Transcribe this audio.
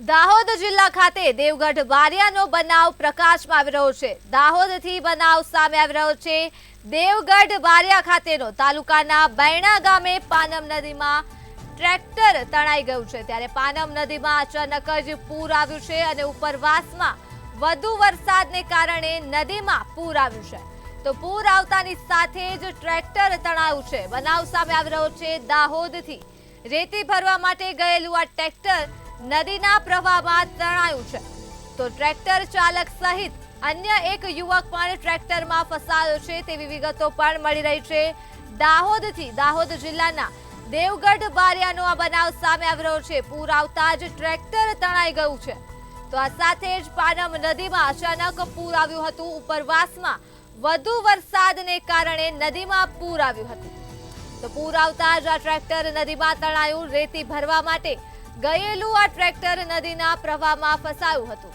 દાહોદ જિલ્લા ખાતે દેવગઢ બારિયાનો બનાવ પ્રકાશમાં આવી રહ્યો છે। દાહોદથી બનાવ સામે આવી રહ્યો છે। દેવગઢ બારિયા ખાતેનો તાલુકાના બૈણા ગામે પાનમ નદીમાં ટ્રેક્ટર તણાઈ ગયું છે। ત્યારે પાનમ નદીમાં અચાનક જ પૂર આવ્યું છે અને ઉપરવાસમાં વધુ વરસાદને કારણે નદીમાં પૂર આવ્યું છે। તો પૂર આવતાની સાથે જ ટ્રેક્ટર તણાયું છે। બનાવ સામે આવી રહ્યો છે। દાહોદથી રેતી ભરવા માટે ગયેલું આ ટ્રેક્ટર નદીના પ્રવાહમાં તણાયું છે। તો ટ્રેક્ટર ચાલક સહિત અન્ય એક યુવક પણ ટ્રેક્ટરમાં ફસાયો છે તેવી વિગતો પણ મળી રહી છે। દાહોદથી દાહોદ જિલ્લાના દેવગઢ બારિયાનો આ બનાવ સામે આવી રહ્યો છે। પૂર આવતા જ ટ્રેક્ટર તણાઈ ગયું છે। તો આ સાથે જ પાનમ નદીમાં અચાનક પૂર આવ્યું હતું। ઉપરવાસમાં વધુ વરસાદને કારણે નદીમાં પૂર આવ્યું હતું। તો પૂર આવતા જ આ ટ્રેક્ટર નદીમાં તણાયું। રેતી ભરવા માટે ગયેલું આ ટ્રેક્ટર નદીના પ્રવાહમાં ફસાયું હતું।